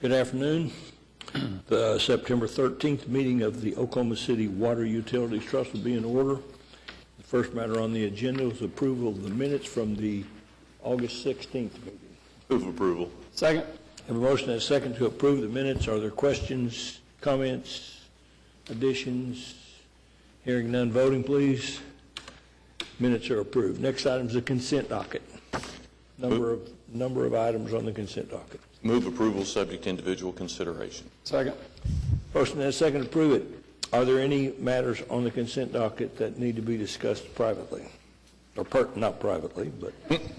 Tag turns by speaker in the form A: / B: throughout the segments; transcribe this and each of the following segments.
A: Good afternoon. The September 13th meeting of the Oklahoma City Water Utilities Trust will be in order. The first matter on the agenda is approval of the minutes from the August 16th meeting.
B: Move approval.
C: Second.
A: Have a motion and a second to approve the minutes. Are there questions, comments, additions? Hearing none, voting please. Minutes are approved. Next item is the consent docket. Number of items on the consent docket.
B: Move approval subject to individual consideration.
C: Second.
A: Motion and a second to approve it. Are there any matters on the consent docket that need to be discussed privately? Or not privately, but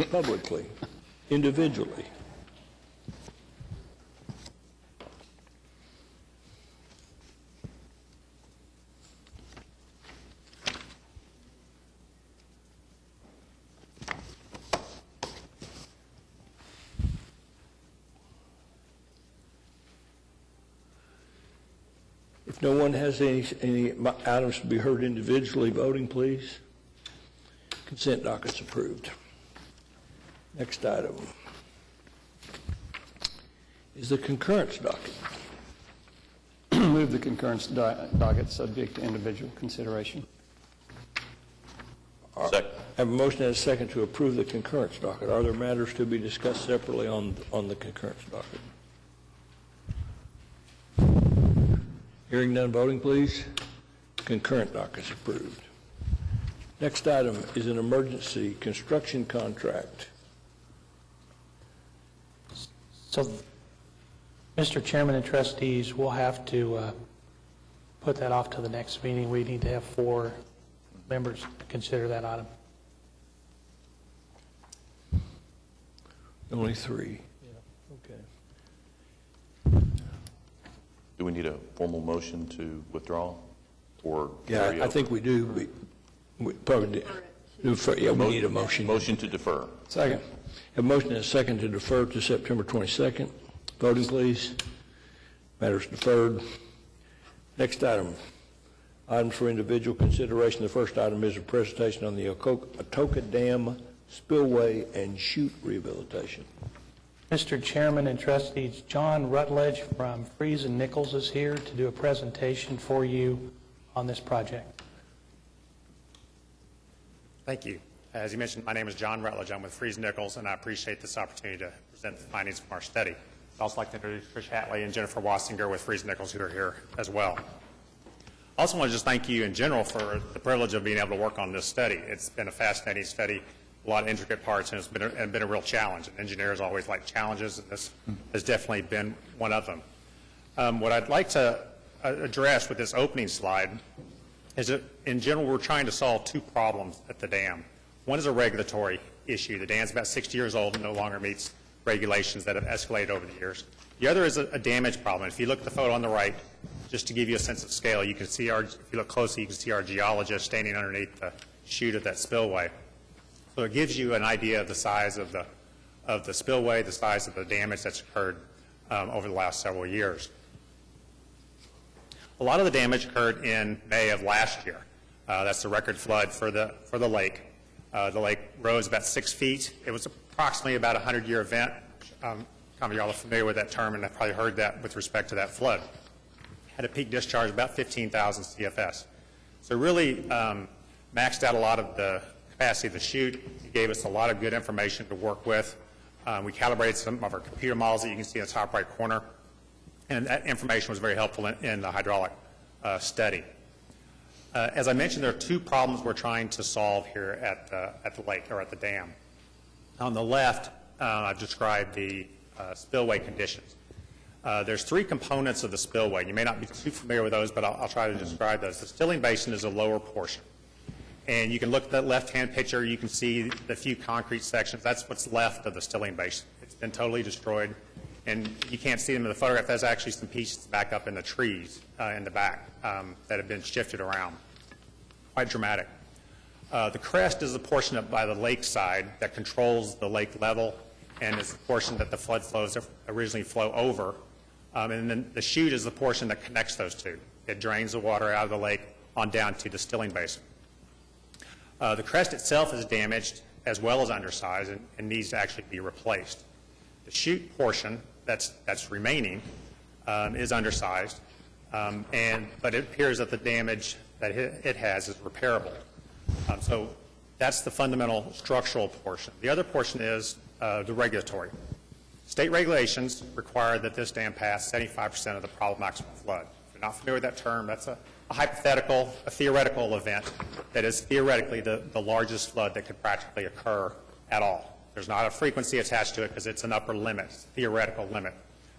A: publicly, individually? If no one has any items to be heard individually, voting please. Consent docket's approved. Next item is the concurrence docket.
C: Move the concurrence docket subject to individual consideration.
B: Second.
A: I have a motion and a second to approve the concurrence docket. Are there matters to be discussed separately on the concurrence docket? Hearing none, voting please. Concurrent docket is approved. Next item is an emergency construction contract.
D: So, Mr. Chairman and trustees, we'll have to put that off to the next meeting. We need to have 4 members consider that item.
A: Only 3. Yeah. Okay.
B: Do we need a formal motion to withdraw? Or
A: Yeah, I think we do. We probably do. Yeah, we need a motion.
B: Motion to defer.
A: Second. A motion and a second to defer to September 22nd. Voting, please. Matters deferred. Next item. Items for individual consideration. The first item is a presentation on the Atoka Dam spillway and chute rehabilitation.
D: Mr. Chairman and trustees, John Rutledge from Freeze and Nichols is here to do a presentation for you on this project.
E: Thank you. As you mentioned, my name is John Rutledge. I'm with Freeze Nichols, and I appreciate this opportunity to present the findings from our study. I'd also like to introduce Trish Hatley and Jennifer Wassinger with Freeze Nichols, who are here as well. I also want to just thank you in general for the privilege of being able to work on this study. It's been a fascinating study, a lot of intricate parts, and it's been a real challenge. And engineers always like challenges, and this has definitely been one of them. What I'd like to address with this opening slide is that, in general, we're trying to solve 2 problems at the dam. One is a regulatory issue. The dam's about 60 years old and no longer meets regulations that have escalated over the years. The other is a damage problem. If you look at the photo on the right, just to give you a sense of scale, you can see if you look closely, you can see our geologist standing underneath the chute of that spillway. So it gives you an idea of the size of the spillway, the size of the damage that's occurred over the last several years. A lot of the damage occurred in May of last year. That's the record flood for the lake. The lake rose about 6 feet. It was approximately about a 100-year event. Y'all are familiar with that term, and have probably heard that with respect to that flood. Had a peak discharge of about 15,000 CFS. So really maxed out a lot of the capacity of the chute. It gave us a lot of good information to work with. We calibrated some of our computer models that you can see in the top right corner, and that information was very helpful in the hydraulic study. As I mentioned, there are 2 problems we're trying to solve here at the lake, or at the dam. On the left, I've described the spillway conditions. There's 3 components of the spillway. You may not be too familiar with those, but I'll try to describe those. The stilling basin is a lower portion. And you can look at that left-hand picture. You can see the few concrete sections. That's what's left of the stilling basin. It's been totally destroyed. And you can't see them in the photograph. There's actually some pieces back up in the trees in the back that have been shifted around. Quite dramatic. The crest is the portion up by the lake side that controls the lake level, and is the portion that the flood flows originally flow over. And then the chute is the portion that connects those 2. It drains the water out of the lake on down to the stilling basin. The crest itself is damaged as well as undersized and needs to actually be replaced. The chute portion that's remaining is undersized, but it appears that the damage that it has is repairable. So that's the fundamental structural portion. The other portion is the regulatory. State regulations require that this dam pass 75% of the probable maximum flood. If you're not familiar with that term, that's a hypothetical, a theoretical event that is theoretically the largest flood that could practically occur at all. There's not a frequency attached to it because it's an upper limit, theoretical limit.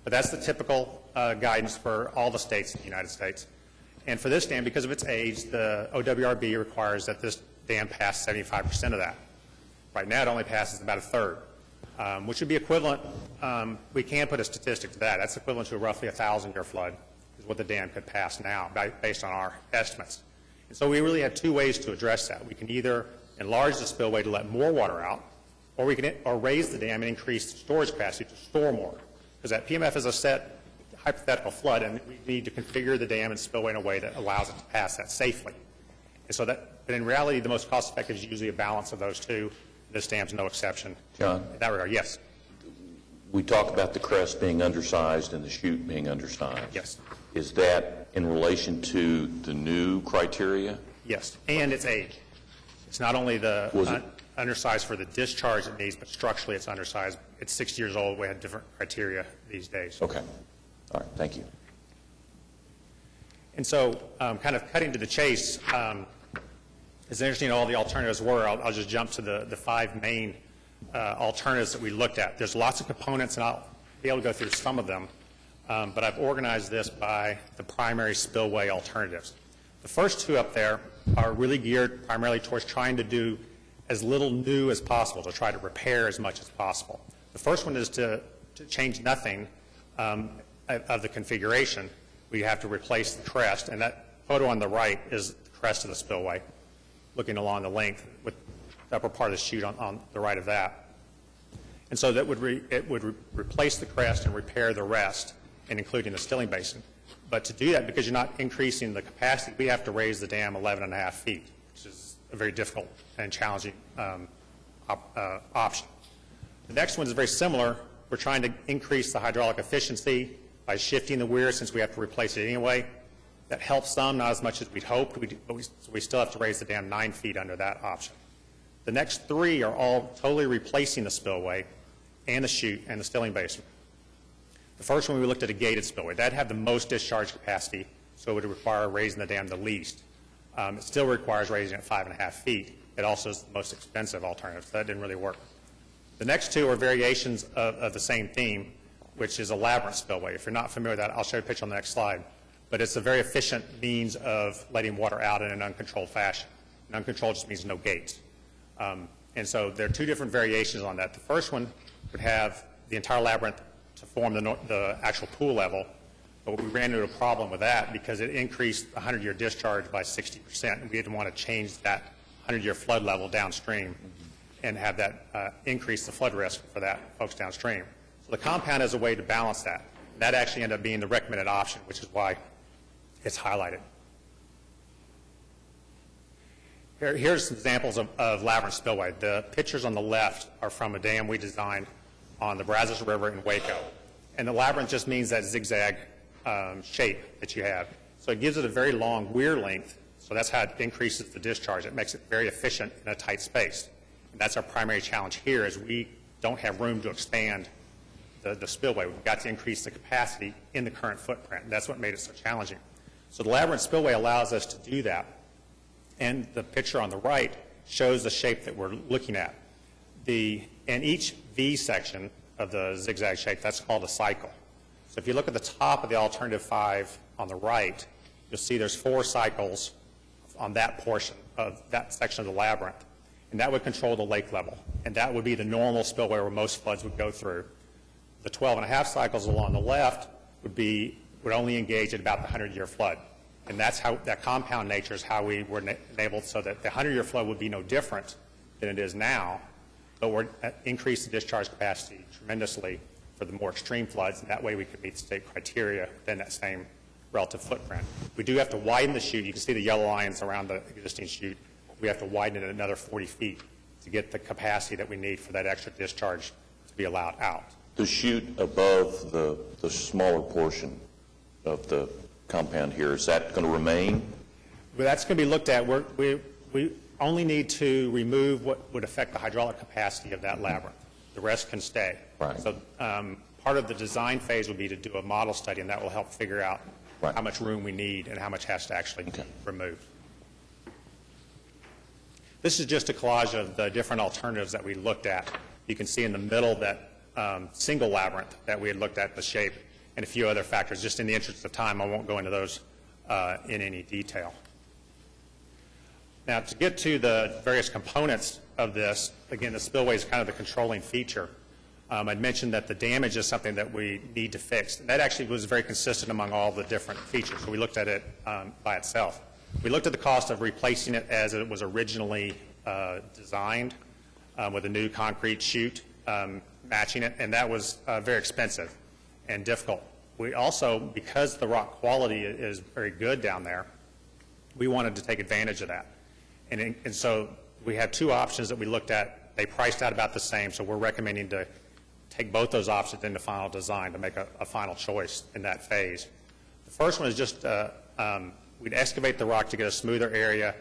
E: But that's the typical guidance for all the states in the United States. And for this dam, because of its age, the OWRB requires that this dam pass 75% of that. Right now, it only passes about a third, which would be equivalent. We can put a statistic to that. That's equivalent to roughly a 1,000-year flood is what the dam could pass now based on our estimates. And so we really have two ways to address that. We can either enlarge the spillway to let more water out, or we can raise the dam and increase the storage capacity to store more. Because that PMF is a set hypothetical flood, and we need to configure the dam and spillway in a way that allows it to pass that safely. And so but in reality, the most cost-effective is usually a balance of those two. This dam's no exception.
B: John?
E: In that regard, yes.
B: We talk about the crest being undersized and the chute being undersized.
E: Yes.
B: Is that in relation to the new criteria?
E: Yes, and its age. It's not only the undersized for the discharge it needs, but structurally it's undersized. It's 6 years old. We have different criteria these days.
B: Okay. All right. Thank you.
E: And so kind of cutting to the chase, as interesting as all the alternatives were, I'll just jump to the five main alternatives that we looked at. There's lots of components, and I'll be able to go through some of them, but I've organized this by the primary spillway alternatives. The first two up there are really geared primarily towards trying to do as little new as possible, to try to repair as much as possible. The first one is to change nothing of the configuration. We have to replace the crest, and that photo on the right is the crest of the spillway, looking along the length with the upper part of the chute on the right of that. And so that it would replace the crest and repair the rest, and including the stilling basin. But to do that, because you're not increasing the capacity, we have to raise the dam 11.5 feet, which is a very difficult and challenging option. The next one is very similar. We're trying to increase the hydraulic efficiency by shifting the weir, since we have to replace it anyway. That helps some, not as much as we'd hoped, but we still have to raise the dam 9 feet under that option. The next three are all totally replacing the spillway and the chute and the stilling basin. The first one, we looked at a gated spillway. That had the most discharge capacity, so it would require raising the dam the least. It still requires raising it 5.5 feet. It also is the most expensive alternative, so that didn't really work. The next two are variations of the same theme, which is a labyrinth spillway. If you're not familiar with that, I'll show you a picture on the next slide. But it's a very efficient means of letting water out in an uncontrolled fashion. And uncontrolled just means no gates. And so there are two different variations on that. The first one would have the entire labyrinth to form the actual pool level, but we ran into a problem with that because it increased the 100-year discharge by 60%, and we didn't want to change that 100-year flood level downstream and have that increase the flood risk for that folks downstream. So the compound is a way to balance that. That actually ended up being the recommended option, which is why it's highlighted. Here's some examples of labyrinth spillway. The pictures on the left are from a dam we designed on the Brazos River in Waco. And the labyrinth just means that zigzag shape that you have. So it gives it a very long weir length, so that's how it increases the discharge. It makes it very efficient in a tight space. And that's our primary challenge here, is we don't have room to expand the spillway. We've got to increase the capacity in the current footprint, and that's what made it so challenging. So the labyrinth spillway allows us to do that. And the picture on the right shows the shape that we're looking at. In each V section of the zigzag shape, that's called a cycle. So if you look at the top of the alternative 5 on the right, you'll see there's 4 cycles on that portion of that section of the labyrinth. And that would control the lake level. And that would be the normal spillway where most floods would go through. The 12.5 cycles along the left would only engage at about the 100-year flood. And that's how that compound nature is how we were enabled, so that the 100-year flood would be no different than it is now, but we're increase the discharge capacity tremendously for the more extreme floods, and that way we could meet state criteria within that same relative footprint. We do have to widen the chute. You can see the yellow lines around the existing chute. We have to widen it another 40 feet to get the capacity that we need for that extra discharge to be allowed out.
B: The chute above the smaller portion of the compound here, is that going to remain?
E: Well, that's going to be looked at. We only need to remove what would affect the hydraulic capacity of that labyrinth. The rest can stay.
B: Right.
E: So part of the design phase would be to do a model study, and that will help figure out
B: Right.
E: how much room we need and how much has to actually be removed. This is just a collage of the different alternatives that we looked at. You can see in the middle that single labyrinth that we had looked at, the shape, and a few other factors. Just in the interest of time, I won't go into those in any detail. Now, to get to the various components of this, again, the spillway is kind of the controlling feature. I'd mentioned that the damage is something that we need to fix. That actually was very consistent among all the different features, so we looked at it by itself. We looked at the cost of replacing it as it was originally designed with a new concrete chute matching it, and that was very expensive and difficult. We also, because the rock quality is very good down there, we wanted to take advantage of that. And so we had two options that we looked at. They priced out about the same, so we're recommending to take both those options into final design to make a final choice in that phase. The first one is just we'd excavate the rock to get a smoother area,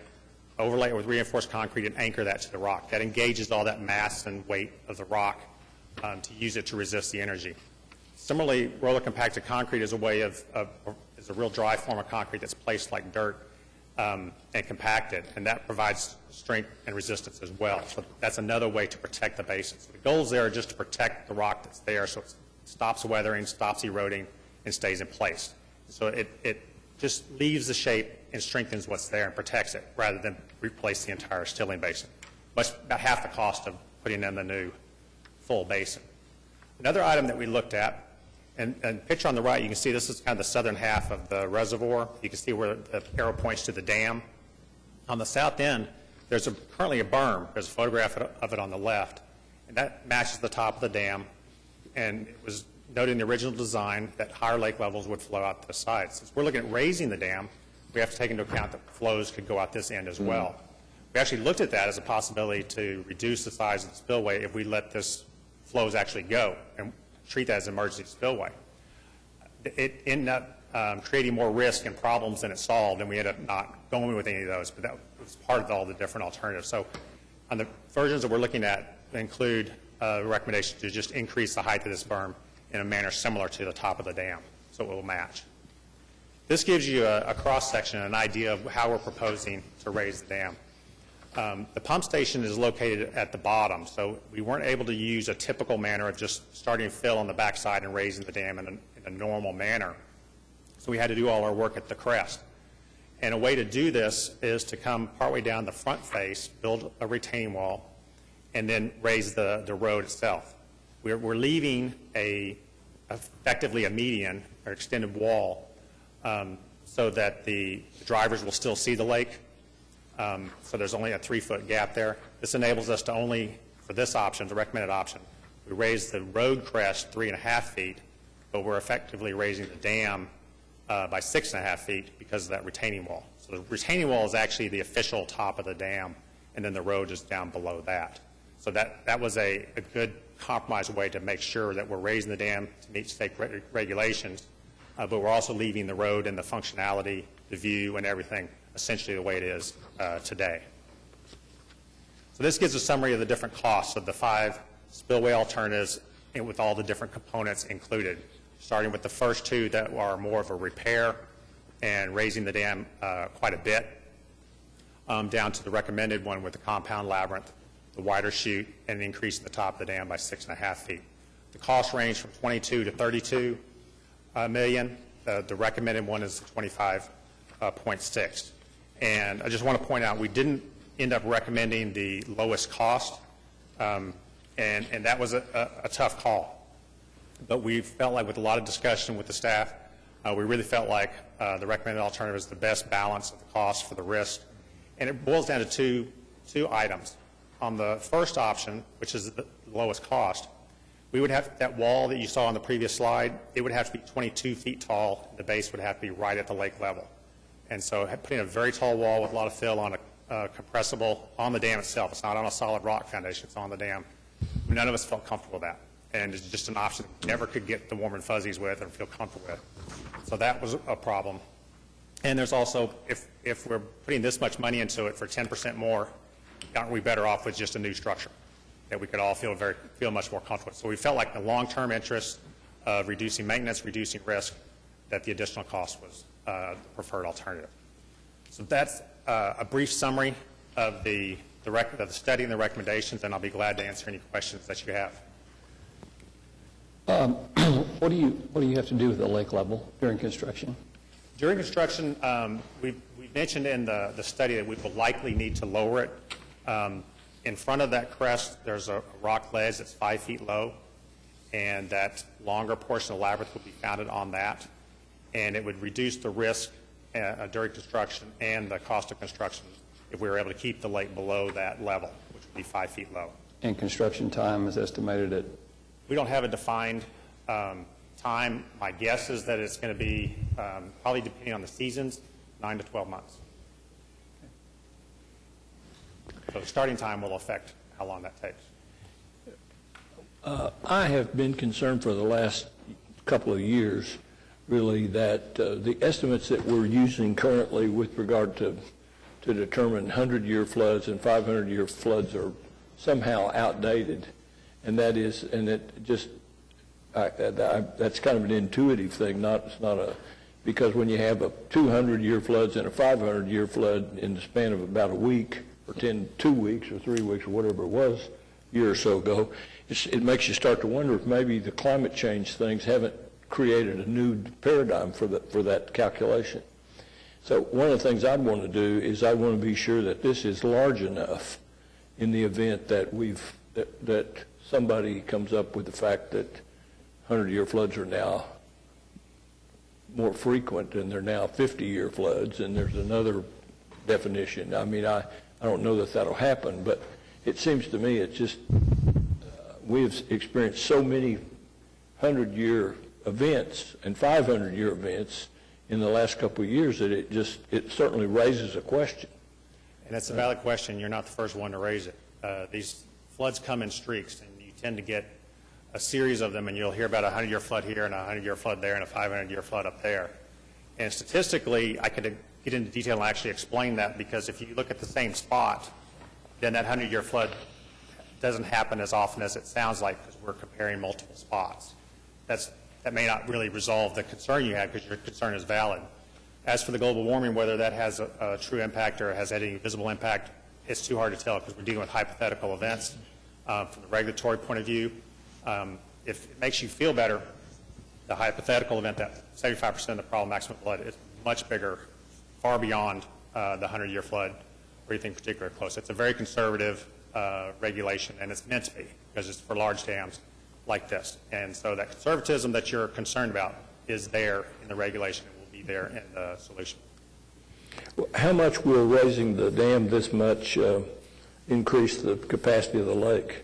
E: overlay it with reinforced concrete, and anchor that to the rock. That engages all that mass and weight of the rock to use it to resist the energy. Similarly, roller compacted concrete is a way is a real dry form of concrete that's placed like dirt and compacted, and that provides strength and resistance as well. So that's another way to protect the basin. So the goals there are just to protect the rock that's there so it stops weathering, stops eroding, and stays in place. So it just leaves the shape and strengthens what's there and protects it rather than replace the entire stilling basin. About half the cost of putting in the new full basin. Another item that we looked at, and picture on the right, you can see this is kind of the southern half of the reservoir. You can see where the arrow points to the dam. On the south end, there's currently a berm. There's a photograph of it on the left, and that matches the top of the dam. And it was noted in the original design that higher lake levels would flow out the sides. Since we're looking at raising the dam, we have to take into account that flows could go out this end as well. We actually looked at that as a possibility to reduce the size of the spillway if we let this flows actually go and treat that as an emergency spillway. It ended up creating more risk and problems than it solved, and we ended up not going with any of those, but that was part of all the different alternatives. So on the versions that we're looking at include a recommendation to just increase the height of this berm in a manner similar to the top of the dam, so it will match. This gives you a cross-section, an idea of how we're proposing to raise the dam. The pump station is located at the bottom, so we weren't able to use a typical manner of just starting fill on the backside and raising the dam in a normal manner. So we had to do all our work at the crest. And a way to do this is to come partway down the front face, build a retaining wall, and then raise the road itself. We're leaving effectively a median or extended wall so that the drivers will still see the lake. So there's only a 3-foot gap there. This enables us to only, for this option, the recommended option, we raise the road crest 3.5 feet, but we're effectively raising the dam by 6.5 feet because of that retaining wall. So the retaining wall is actually the official top of the dam, and then the road is down below that. So that was a good compromise way to make sure that we're raising the dam to meet state regulations, but we're also leaving the road and the functionality, the view, and everything essentially the way it is today. So this gives a summary of the different costs of the 5 spillway alternatives and with all the different components included, starting with the first 2 that are more of a repair and raising the dam quite a bit, down to the recommended one with the compound labyrinth, the wider chute, and increasing the top of the dam by 6.5 feet. The cost range from 22 to 32 million. The recommended one is 25.6. And I just want to point out we didn't end up recommending the lowest cost, and that was a tough call. But we felt like with a lot of discussion with the staff, we really felt like the recommended alternative is the best balance of the cost for the risk. And it boils down to two items. On the first option, which is the lowest cost, we would have that wall that you saw on the previous slide, it would have to be 22 feet tall. The base would have to be right at the lake level. And so putting a very tall wall with a lot of fill on a compressible on the dam itself, it's not on a solid rock foundation, it's on the dam. None of us felt comfortable with that. and it's just an option never could get the warm and fuzzies with or feel comfortable with. So that was a problem. And there's also, if we're putting this much money into it for 10% more, aren't we better off with just a new structure that we could all feel much more comfortable with? So we felt like the long-term interest of reducing maintenance, reducing risk, that the additional cost was the preferred alternative. So that's a brief summary of the study and the recommendations, and I'll be glad to answer any questions that you have.
C: What do you have to do with the lake level during construction?
E: During construction, we mentioned in the study that we will likely need to lower it. In front of that crest, there's a rock ledge that's 5 feet low, and that longer portion of the labyrinth will be founded on that, and it would reduce the risk during construction and the cost of construction if we were able to keep the lake below that level, which would be 5 feet low.
C: And construction time is estimated at?
E: We don't have a defined time. My guess is that it's going to be, probably depending on the seasons, 9 to 12 months. So the starting time will affect how long that takes.
A: I have been concerned for the last couple of years, really, that the estimates that we're using currently with regard to determine 100-year floods and 500-year floods are somehow outdated. And that is, and it just, that's kind of an intuitive thing, it's not a, because when you have a 200-year floods and a 500-year flood in the span of about a week, or 2 weeks or 3 weeks or whatever it was a year or so ago, it makes you start to wonder if maybe the climate change things haven't created a new paradigm for that calculation. So one of the things I'd want to do is I want to be sure that this is large enough in the event that that somebody comes up with the fact that 100-year floods are now more frequent and they're now 50-year floods, and there's another definition. I mean, I don't know that that'll happen, but it seems to me it's just we've experienced so many 100-year events and 500-year events in the last couple of years that it certainly raises a question.
E: And it's a valid question. You're not the first one to raise it. These floods come in streaks, and you tend to get a series of them, and you'll hear about a 100-year flood here and a 100-year flood there and a 500-year flood up there. And statistically, I could get into detail and actually explain that, because if you look at the same spot, then that 100-year flood doesn't happen as often as it sounds like, because we're comparing multiple spots. That may not really resolve the concern you have, because your concern is valid. As for the global warming, whether that has a true impact or has any visible impact, it's too hard to tell, because we're dealing with hypothetical events. From the regulatory point of view, if it makes you feel better, the hypothetical event that 75% of the problem maximum flood is much bigger, far beyond the 100-year flood or anything particularly close. It's a very conservative regulation, and it's meant to be, because it's for large dams like this. And so that conservatism that you're concerned about is there in the regulation and will be there in the solution.
A: How much will raising the dam this much increase the capacity of the lake?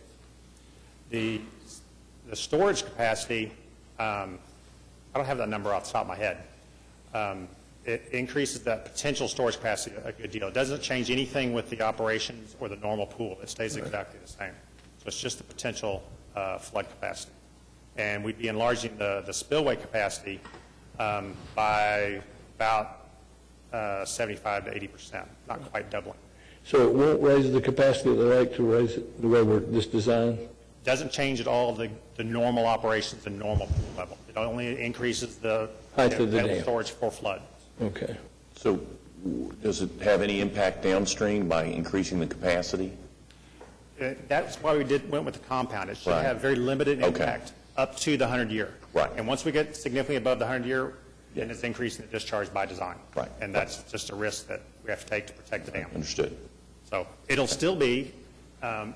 E: The storage capacity, I don't have that number off the top of my head. It increases that potential storage capacity a good deal. It doesn't change anything with the operations or the normal pool. It stays exactly the same. So it's just the potential flood capacity. And we'd be enlarging the spillway capacity by about 75 to 80%, not quite doubling.
A: So it won't raise the capacity of the lake to raise it the way we're this design?
E: Doesn't change at all the normal operations and normal pool level. It only increases the
A: height of the
E: available
A: dam.
E: storage for flood.
A: Okay.
B: So does it have any impact downstream by increasing the capacity?
E: That's why we went with the compound. It should
B: Right.
E: have very limited
B: Okay.
E: impact up to the 100-year.
B: Right.
E: And once we get significantly above the 100-year, then it's increasing the discharge by design.
B: Right.
E: And that's just a risk that we have to take to protect the dam.
B: Understood.
E: So it'll still be,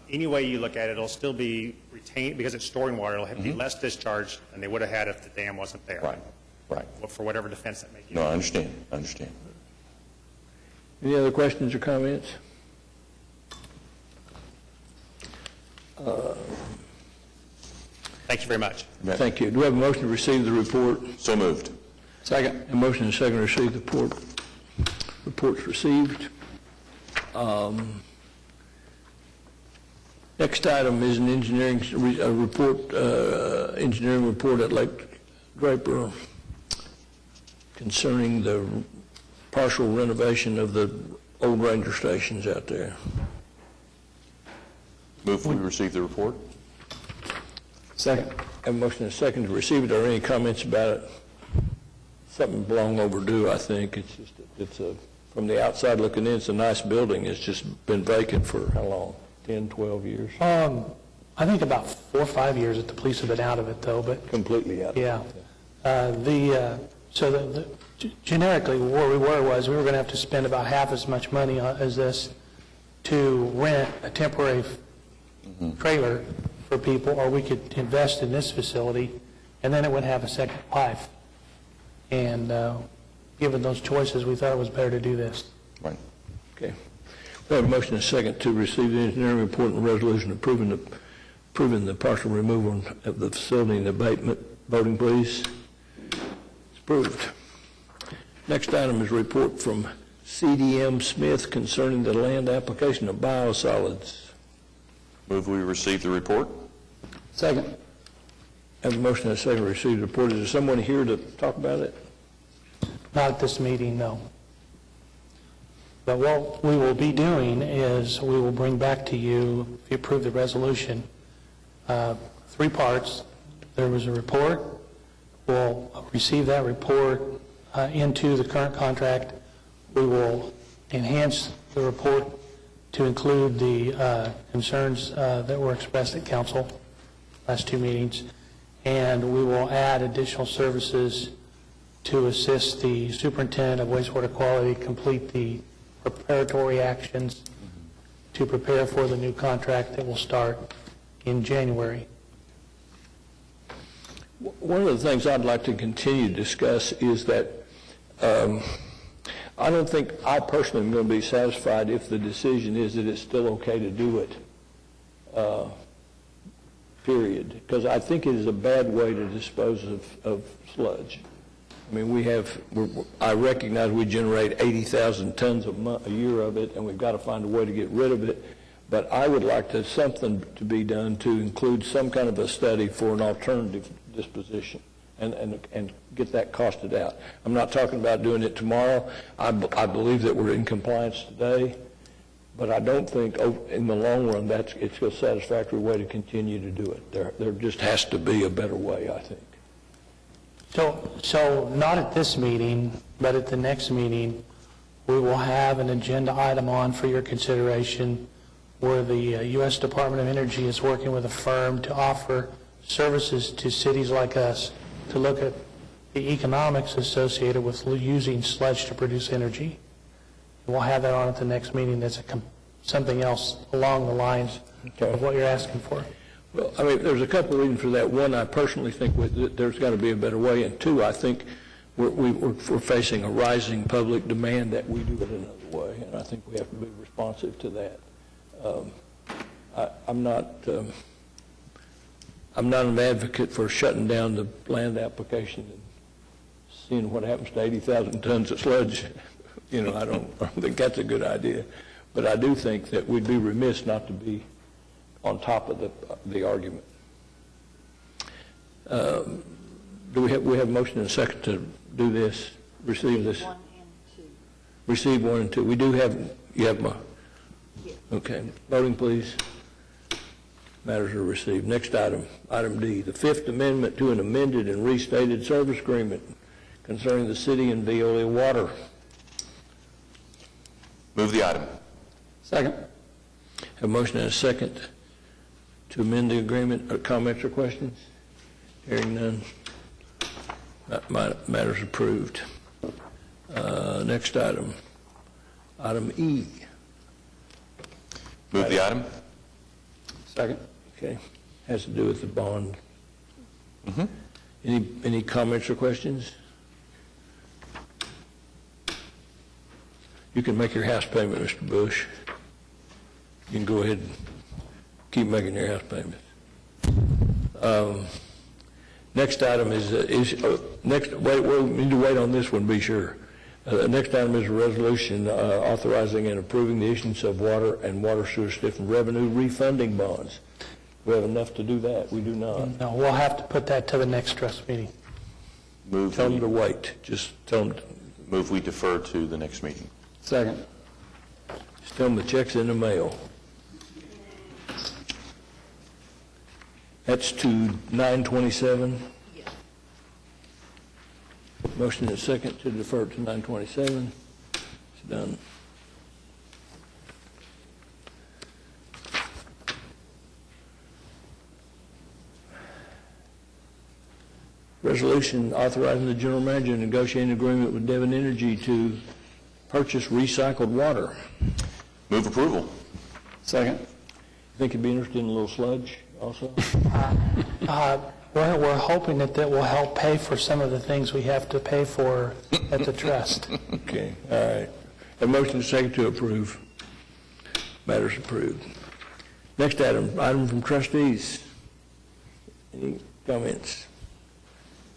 E: any way you look at it, it'll still be retained, because it's storing water, it'll have be less discharge than they would have had if the dam wasn't there.
B: Right, right.
E: For whatever defense that may give.
B: No, I understand, I understand.
A: Any other questions or comments?
E: Thank you very much.
A: Thank you. Do we have a motion to receive the report?
B: So moved.
C: Second.
A: A motion and a second to receive the report. Report's received. Next item is an engineering report at Lake Draper concerning the partial renovation of the old ranger stations out there.
B: Move we receive the report.
C: Second.
A: Have a motion and a second to receive it. Are there any comments about it? Something long overdue, I think. It's from the outside looking in, it's a nice building. It's just been vacant for how long? 10, 12 years?
D: I think about 4 or 5 years that the police have been out of it, though, but
A: Completely out of it.
D: yeah. Generically, where we were was we were going to have to spend about half as much money as this to rent a temporary trailer for people, or we could invest in this facility, and then it would have a second life. And given those choices, we thought it was better to do this.
B: Right.
A: Okay. We have a motion and a second to receive the engineering report and resolution approving the partial removal of the facility and abatement. Voting, please. It's approved. Next item is a report from CDM Smith concerning the land application of biosolids.
B: Move we receive the report.
C: Second.
A: Have a motion and a second to receive the report. Is there someone here to talk about it?
D: Not at this meeting, no. But what we will be doing is we will bring back to you, if you approve the resolution, 3 parts. There was a report. We'll receive that report into the current contract. We will enhance the report to include the concerns that were expressed at council last 2 meetings. And we will add additional services to assist the superintendent of wastewater quality complete the preparatory actions to prepare for the new contract that will start in January.
A: One of the things I'd like to continue to discuss is that I don't think I personally am going to be satisfied if the decision is that it's still okay to do it, period. Because I think it is a bad way to dispose of sludge. I mean, I recognize we generate 80,000 tons a year of it, and we've got to find a way to get rid of it. But I would like something to be done to include some kind of a study for an alternative disposition and get that costed out. I'm not talking about doing it tomorrow. I believe that we're in compliance today, but I don't think in the long run it's a satisfactory way to continue to do it. There just has to be a better way, I think.
D: So not at this meeting, but at the next meeting, we will have an agenda item on for your consideration where the U.S. Department of Energy is working with a firm to offer services to cities like us to look at the economics associated with using sludge to produce energy. We'll have that on at the next meeting. That's something else along the lines of what you're asking for.
A: Well, I mean, there's a couple of reasons for that. One, I personally think that there's got to be a better way. And two, I think we're facing a rising public demand that we do it another way. And I think we have to be responsive to that. I'm not an advocate for shutting down the land application and seeing what happens to 80,000 tons of sludge. You know, I don't think that's a good idea. But I do think that we'd be remiss not to be on top of the argument. Do we have a motion and a second to do this, receive this?
F: 1 and 2.
A: Receive 1 and 2. We do have, you have my,
F: Yes.
A: okay. Voting, please. Matters are received. Next item, item D, the Fifth Amendment to an amended and restated service agreement concerning the city and Veolia Water.
B: Move the item.
C: Second.
A: Have a motion and a second to amend the agreement. Comments or questions? Hearing none. Matters approved. Next item, item E.
B: Move the item.
C: Second.
A: Okay, has to do with the bond. Any comments or questions? You can make your house payment, Mr. Bush. You can go ahead and keep making your house payment. Next item is next. Wait, we need to wait on this one. Be sure. The next item is a resolution authorizing and approving the issuance of water and water sewer stiffened revenue refunding bonds. We have enough to do that. We do not.
D: No, we'll have to put that to the next trust meeting.
B: Move
A: Tell them
B: we,
A: to wait. Just tell them,
B: move we defer to the next meeting.
C: Second.
A: just tell them the check's in the mail. That's to 927. Motion is second to defer to 927. It's done. Resolution authorizing the general manager to negotiate an agreement with Devon Energy to purchase recycled water.
B: Move approval.
C: Second.
A: Think you'd be interested in a little sludge also?
D: We're hoping that will help pay for some of the things we have to pay for at the trust.
A: Okay, all right. A motion is second to approve. Matters approved. Next item from trustees. Any comments?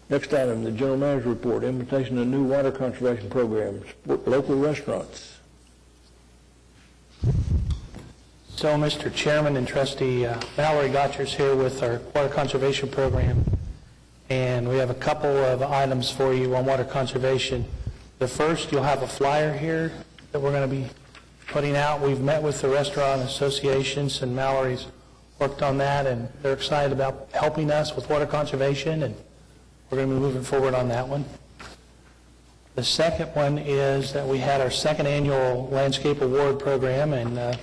A: Next item, the general manager report, implementation of new water conservation programs, local restaurants.
D: So, Mr. Chairman and Trustee Mallory Gotcher's here with our water conservation program, and we have a couple of items for you on water conservation. The first, you'll have a flyer here that we're going to be putting out. We've met with the restaurant associations, and Mallory's worked on that, and they're excited about helping us with water conservation, and we're going to be moving forward on that one. The second one is that we had our second annual landscape award program, and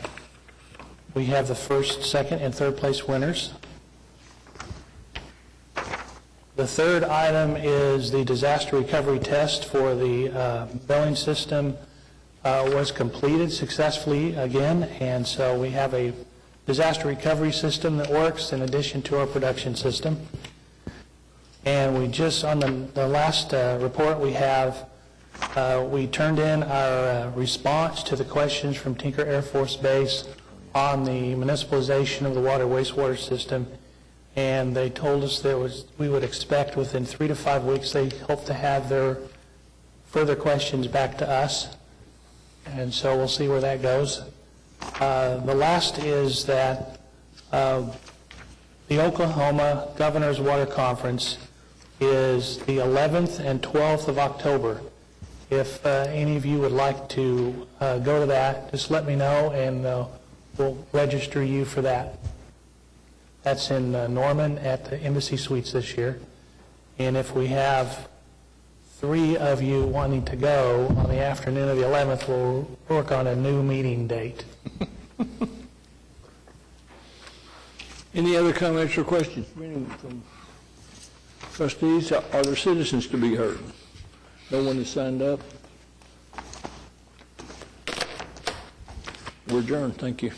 D: we have the first, second, and third place winners. The third item is the disaster recovery test for the billing system was completed successfully again, and so we have a disaster recovery system that works in addition to our production system. And we just, on the last report we have, we turned in our response to the questions from Tinker Air Force Base on the municipalization of the water wastewater system, and they told us we would expect within 3 to 5 weeks they hope to have their further questions back to us, and so we'll see where that goes. The last is that the Oklahoma Governor's Water Conference is the 11th and 12th of October. If any of you would like to go to that, just let me know, and we'll register you for that. That's in Norman at the Embassy Suites this year. And if we have 3 of you wanting to go on the afternoon of the 11th, we'll work on a new meeting date.
A: Any other comments or questions from trustees? Are there citizens to be heard? No one has signed up? We're adjourned. Thank you.